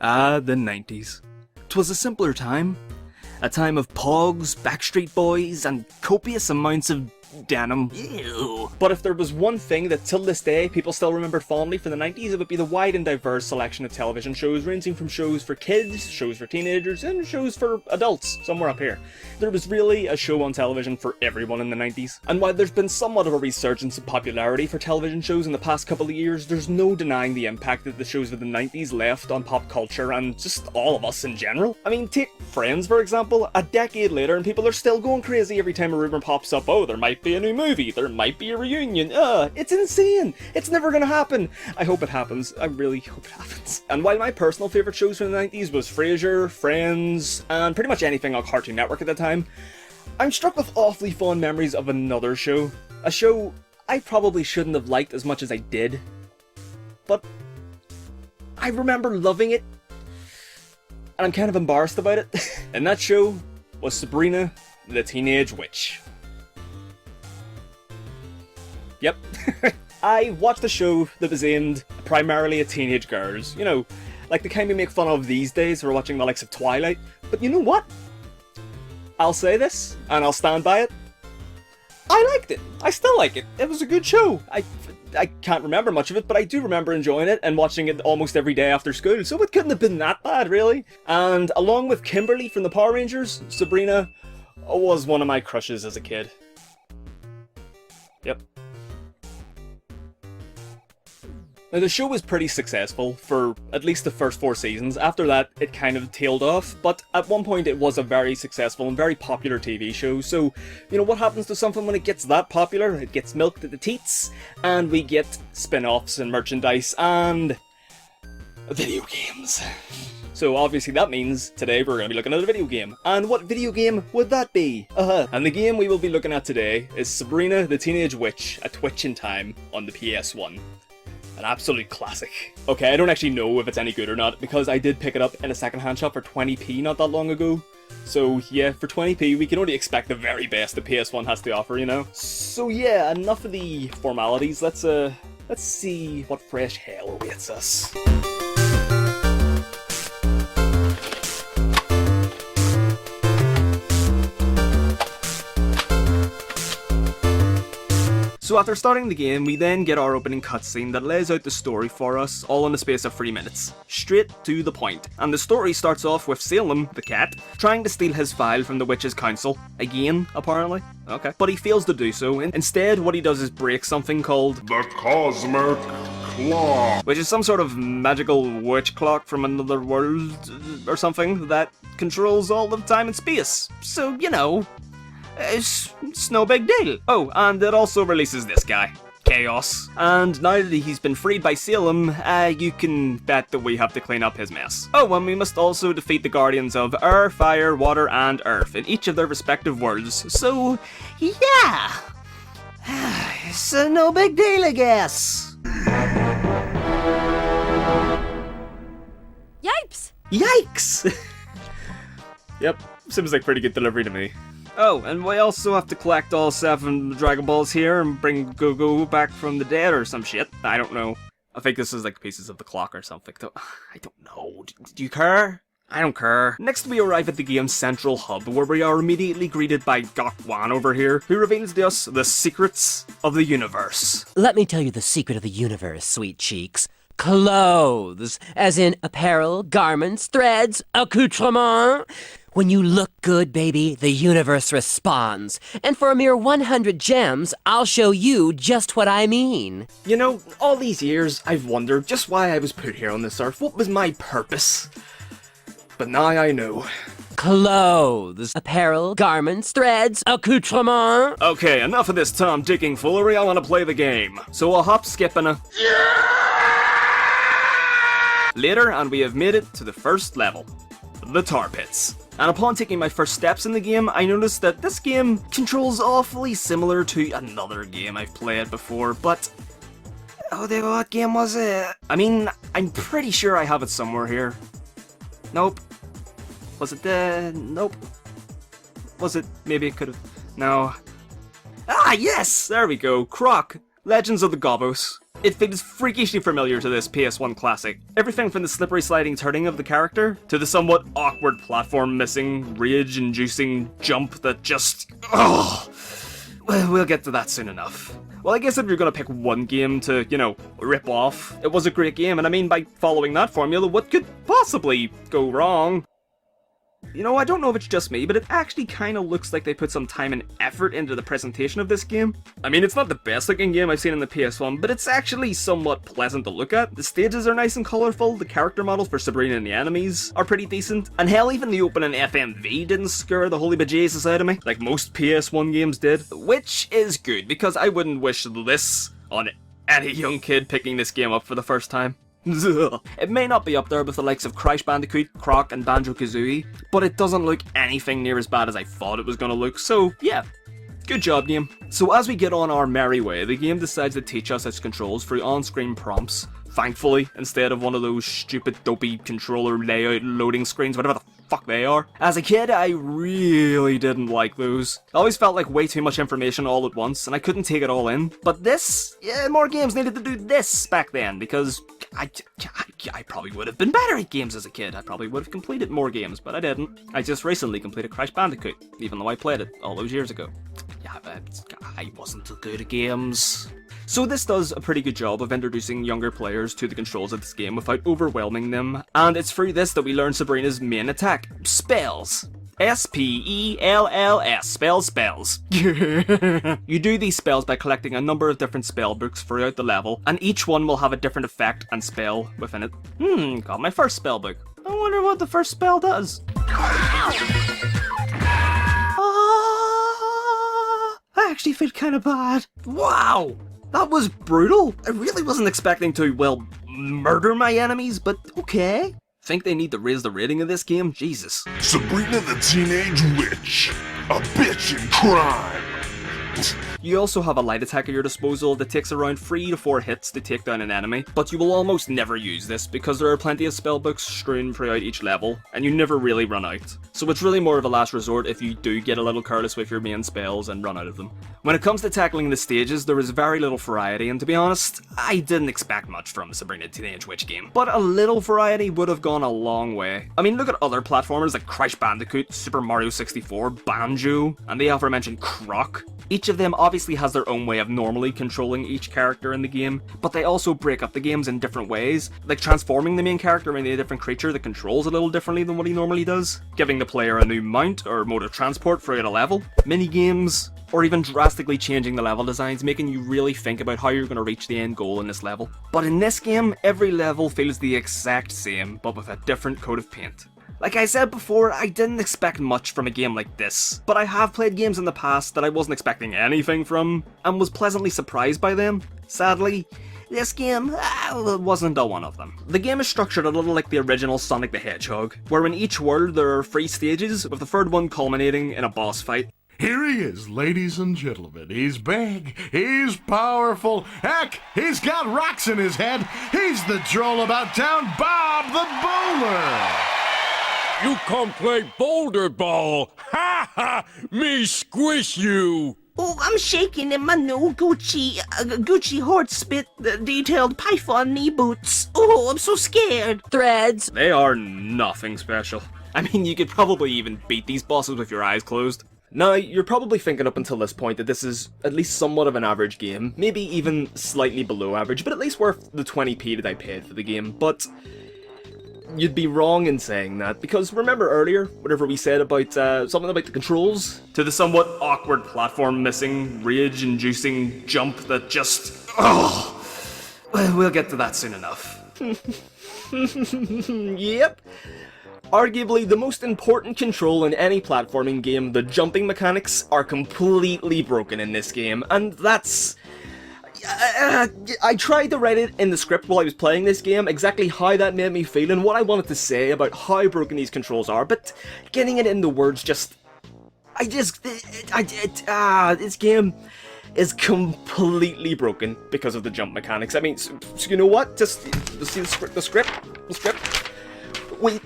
Ah, the 90s. 'Twas a simpler time. A time of pogs, Backstreet Boys, and copious amounts of denim. Ew. But if there was one thing that till this day people still remember fondly from the 90s, it would be the wide and diverse selection of television shows, ranging from shows for kids, shows for teenagers, and shows for adults, somewhere up here. There was really a show on television for everyone in the 90s. And while there's been somewhat of a resurgence in popularity for television shows in the past couple of years, there's no denying the impact that the shows of the 90s left on pop culture and just all of us in general. I mean, take Friends for example, a decade later and people are still going crazy every time a rumour pops up, oh, there might be a new movie, there might be a reunion, it's insane, it's never gonna happen. I hope it happens, I really hope it happens. And while my personal favourite shows from the 90s was Frasier, Friends, and pretty much anything on Cartoon Network at the time, I'm struck with awfully fond memories of another show. A show I probably shouldn't have liked as much as I did, but I remember loving it, and I'm kind of embarrassed about it. And that show was Sabrina, the Teenage Witch. Yep. I watched a show that was aimed primarily at teenage girls. You know, like the kind we make fun of these days who are watching the likes of Twilight. But you know what? I'll say this, and I'll stand by it. I liked it. I still like it. It was a good show. I can't remember much of it, but I do remember enjoying it and watching it almost every day after school, so it couldn't have been that bad, really. And along with Kimberly from the Power Rangers, Sabrina was one of my crushes as a kid. Yep. Now, the show was pretty successful for at least the first 4 seasons. After that, it kind of tailed off, but at one point it was a very successful and very popular TV show, so, you know, what happens to something when it gets that popular? It gets milked at the teats, and we get spin-offs and merchandise and video games. So obviously that means today we're going to be looking at a video game. And what video game would that be? And the game we will be looking at today is Sabrina the Teenage Witch, A Twitch in Time on the PS1. An absolute classic. Okay, I don't actually know if it's any good or not, because I did pick it up in a second-hand shop for 20p not that long ago. So yeah, for 20p we can only expect the very best the PS1 has to offer, you know? So yeah, enough of the formalities, let's see what fresh hell awaits us. So after starting the game, we then get our opening cutscene that lays out the story for us, all in the space of 3 minutes. Straight to the point. And the story starts off with Salem, the cat, trying to steal his file from the Witches' Council. Again, apparently. Okay. But he fails to do so. Instead, what he does is break something called the Cosmic Clock, which is some sort of magical witch clock from another world or something that controls all of time and space. So, you know, it's no big deal. Oh, and it also releases this guy, Chaos. And now that he's been freed by Salem, you can bet that we have to clean up his mess. Oh, and we must also defeat the guardians of Air, Fire, Water, and Earth in each of their respective worlds. So, yeah. It's no big deal, I guess. Yipes! Yikes! Yep, seems like pretty good delivery to me. Oh, and we also have to collect all 7 Dragon Balls here and bring Gogo back from the dead or some shit. I don't know. I think this is like pieces of the clock or something. I don't know. Do you care? I don't care. Next we arrive at the game's central hub, where we are immediately greeted by Gok-wan over here, who reveals to us the secrets of the universe. Let me tell you the secret of the universe, sweet cheeks. Clothes, as in apparel, garments, threads, accoutrements. When you look good, baby, the universe responds. And for a mere 100 gems, I'll show you just what I mean. You know, all these years, I've wondered just why I was put here on this earth. What was my purpose? But now I know. Clothes, apparel, garments, threads, accoutrements. Okay, enough of this Tom Dicking foolery, I want to play the game. So I'll hop, skip, and later, and we have made it to the first level. The Tar Pits. And upon taking my first steps in the game, I noticed that this game controls awfully similar to another game I've played before, but... oh, what game was it? I mean, I'm pretty sure I have it somewhere here. Nope. Was it nope. Was it? Maybe it could've... no. Ah, yes! There we go. Croc. Legends of the Gobos. It feels freakishly familiar to this PS1 classic. Everything from the slippery sliding turning of the character, to the somewhat awkward platform missing, rage-inducing jump that just... ugh. We'll get to that soon enough. Well, I guess if you're gonna pick one game to, you know, rip off, it was a great game, and I mean, by following that formula, what could possibly go wrong? You know, I don't know if it's just me, but it actually kind of looks like they put some time and effort into the presentation of this game. I mean, it's not the best looking game I've seen in the PS1, but it's actually somewhat pleasant to look at. The stages are nice and colourful, the character models for Sabrina and the enemies are pretty decent, and hell, even the opening FMV didn't scare the holy bejesus out of me, like most PS1 games did. Which is good, because I wouldn't wish this on any young kid picking this game up for the first time. It may not be up there with the likes of Crash Bandicoot, Croc, and Banjo-Kazooie, but it doesn't look anything near as bad as I thought it was gonna look, so yeah, good job, game. So as we get on our merry way, the game decides to teach us its controls through on-screen prompts, thankfully, instead of one of those stupid dopey controller layout loading screens, whatever the fuck they are. As a kid, I really didn't like those. I always felt like way too much information all at once, and I couldn't take it all in. But this, yeah, more games needed to do this back then, because I probably would have been better at games as a kid. I probably would have completed more games, but I didn't. I just recently completed Crash Bandicoot, even though I played it all those years ago. Yeah, I wasn't too good at games. So this does a pretty good job of introducing younger players to the controls of this game without overwhelming them, and it's through this that we learn Sabrina's main attack, spells. S-P-E-L-L-S, spells. You do these spells by collecting a number of different spell books throughout the level, and each one will have a different effect and spell within it. Got my first spell book. I wonder what the first spell does. I actually feel kind of bad. Wow! That was brutal. I really wasn't expecting to, well, murder my enemies, but okay. Think they need to raise the rating of this game? Jesus. Sabrina the Teenage Witch, a bitch in crime. You also have a light attack at your disposal that takes around 3 to 4 hits to take down an enemy, but you will almost never use this because there are plenty of spellbooks strewn throughout each level, and you never really run out. So it's really more of a last resort if you do get a little careless with your main spells and run out of them. When it comes to tackling the stages, there is very little variety, and to be honest, I didn't expect much from a Sabrina Teenage Witch game. But a little variety would have gone a long way. I mean, look at other platformers like Crash Bandicoot, Super Mario 64, Banjo, and the aforementioned Croc. Each of them obviously has their own way of normally controlling each character in the game, but they also break up the games in different ways, like transforming the main character into a different creature that controls a little differently than what he normally does, giving the player a new mount or mode of transport throughout a level, mini-games, or even drastically changing the level designs, making you really think about how you're going to reach the end goal in this level. But in this game, every level feels the exact same, but with a different coat of paint. Like I said before, I didn't expect much from a game like this, but I have played games in the past that I wasn't expecting anything from, and was pleasantly surprised by them. Sadly, this game wasn't a one of them. The game is structured a little like the original Sonic the Hedgehog, where in each world there are 3 stages, with the third one culminating in a boss fight. Here he is, ladies and gentlemen. He's big, he's powerful, heck, he's got rocks in his head. He's the droll about town, Bob the Bowler. You come play boulder ball. Ha ha! Me squish you. Oh, I'm shaking in my new Gucci horse spit detailed python knee boots. Oh, I'm so scared. Threads. They are nothing special. I mean, you could probably even beat these bosses with your eyes closed. Now, you're probably thinking up until this point that this is at least somewhat of an average game, maybe even slightly below average, but at least worth the 20p that I paid for the game, but you'd be wrong in saying that, because remember earlier, whatever we said about something about the controls? To the somewhat awkward platform missing, rage-inducing jump that just... oh, we'll get to that soon enough. Yep. Arguably the most important control in any platforming game, the jumping mechanics, are completely broken in this game, and that's... I tried to write it in the script while I was playing this game, exactly how that made me feel and what I wanted to say about how broken these controls are, but getting it into words just... this game is completely broken because of the jump mechanics. I mean, so you know what? Just see the script. Wait,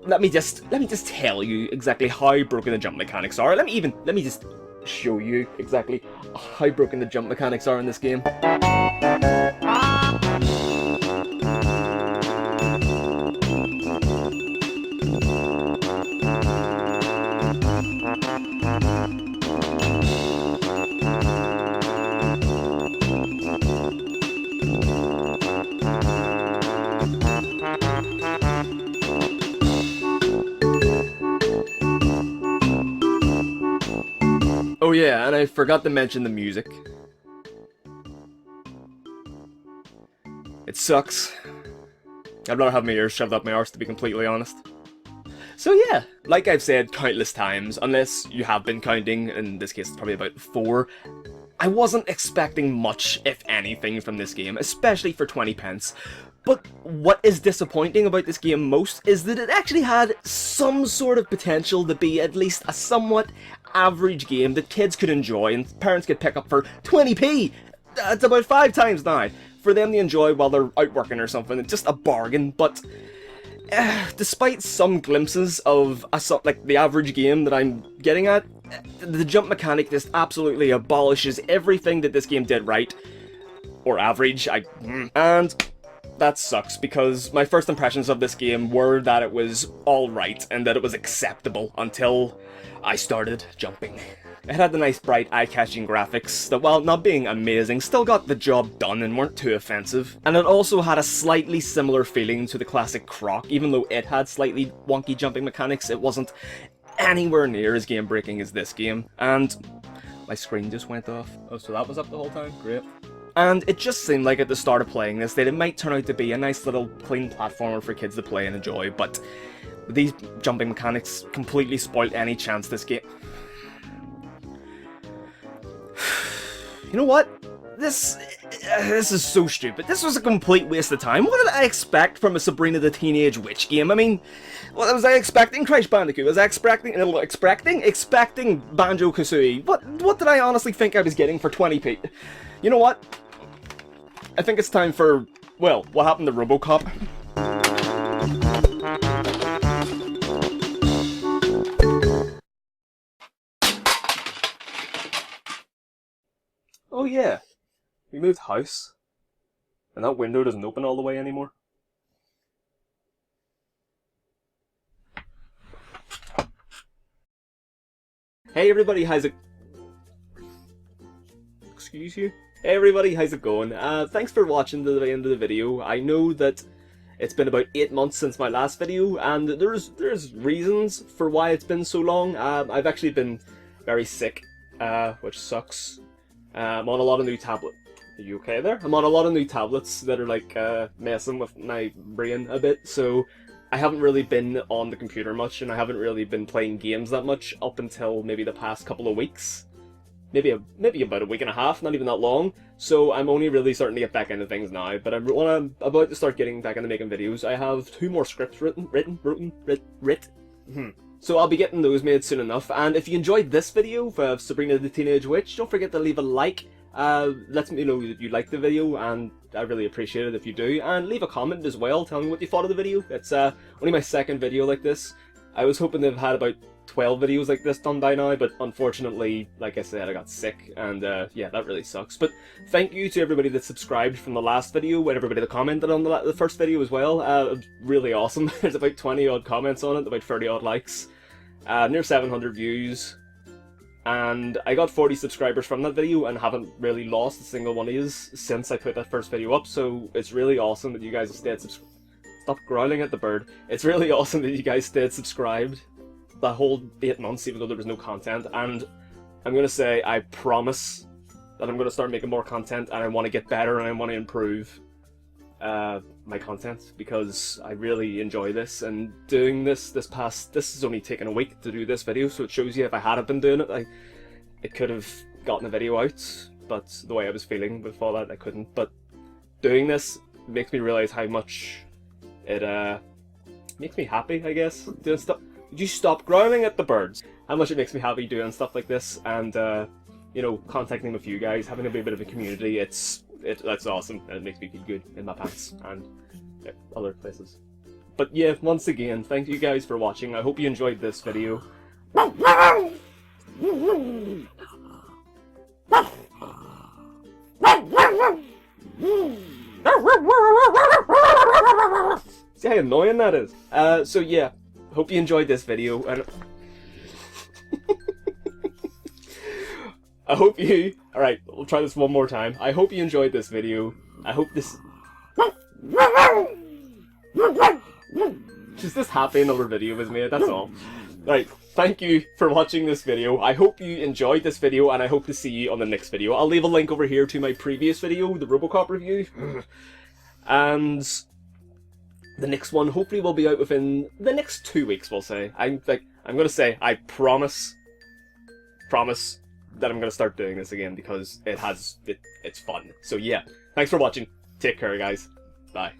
let me just tell you exactly how broken the jump mechanics are. Let me just show you exactly how broken the jump mechanics are in this game. Oh yeah, and I forgot to mention the music. It sucks. I'd rather have my ears shoved up my arse, to be completely honest. So yeah, like I've said countless times, unless you have been counting, in this case it's probably about 4, I wasn't expecting much, if anything, from this game, especially for 20 pence. But what is disappointing about this game most is that it actually had some sort of potential to be at least a somewhat average game that kids could enjoy and parents could pick up for 20p! That's about 5 times now, for them to enjoy while they're out working or something. It's just a bargain, but despite some glimpses of like the average game that I'm getting at, the jump mechanic just absolutely abolishes everything that this game did right. Or average, and that sucks, because my first impressions of this game were that it was alright and that it was acceptable until I started jumping. It had the nice bright eye-catching graphics that, while not being amazing, still got the job done and weren't too offensive. And it also had a slightly similar feeling to the classic Croc. Even though it had slightly wonky jumping mechanics, it wasn't anywhere near as game-breaking as this game. And my screen just went off. Oh, so that was up the whole time? Great. And it just seemed like at the start of playing this that it might turn out to be a nice little clean platformer for kids to play and enjoy, but these jumping mechanics completely spoiled any chance this game... You know what? This is so stupid. This was a complete waste of time. What did I expect from a Sabrina the Teenage Witch game? I mean, what was I expecting? Crash Bandicoot? Was I expecting Banjo-Kazooie? What did I honestly think I was getting for 20p? You know what? I think it's time for, well, what happened to RoboCop? Oh yeah, we moved house, and that window doesn't open all the way anymore. Hey everybody, how's it... Excuse you? Hey everybody, how's it going? Thanks for watching to the end of the video. I know that it's been about 8 months since my last video, and there's reasons for why it's been so long. I've actually been very sick, which sucks. I'm on a lot of new tablets. Are you okay there? I'm on a lot of new tablets that are like messing with my brain a bit, so I haven't really been on the computer much, and I haven't really been playing games that much up until maybe the past couple of weeks. Maybe about a week and a half, not even that long. So I'm only really starting to get back into things now. But when I'm about to start getting back into making videos, I have 2 more scripts written. So I'll be getting those made soon enough. And if you enjoyed this video of Sabrina the Teenage Witch, don't forget to leave a like. Let me know that you liked the video, and I really appreciate it if you do. And leave a comment as well, telling me what you thought of the video. It's only my 2nd video like this. I was hoping to have had about 12 videos like this done by now, but unfortunately, like I said, I got sick, and yeah, that really sucks. But thank you to everybody that subscribed from the last video, and everybody that commented on the first video as well. It was really awesome. There's about 20 odd comments on it, about 30 odd likes, near 700 views, and I got 40 subscribers from that video and haven't really lost a single one of these since I put that first video up, so it's really awesome that you guys have stayed subscribed. Stop growling at the bird. It's really awesome that you guys stayed subscribed the whole 8 months, even though there was no content. And I'm gonna say, I promise that I'm gonna start making more content, and I want to get better, and I want to improve my content, because I really enjoy this. And doing this has only taken a week to do this video, so it shows you if I hadn't been doing it, it could have gotten a video out, but the way I was feeling with all that, I couldn't. But doing this makes me realize how much it makes me happy, I guess, doing stuff. Would you stop growling at the birds? How much it makes me happy doing stuff like this, and you know, contacting with you guys, having a bit of a community. That's awesome, and it makes me feel good in my pants and other places. But yeah, once again, thank you guys for watching. I hope you enjoyed this video. how annoying that is. So yeah, hope you enjoyed this video. And I hope you... Alright, we'll try this one more time. I hope you enjoyed this video. I hope this... Just this happy another video was made, that's all. Right, thank you for watching this video. I hope you enjoyed this video, and I hope to see you on the next video. I'll leave a link over here to my previous video, the RoboCop review. And the next one hopefully will be out within the next 2 weeks, we'll say. I'm gonna say, I promise that I'm gonna start doing this again, because it's fun. So yeah, thanks for watching. Take care, guys. Bye.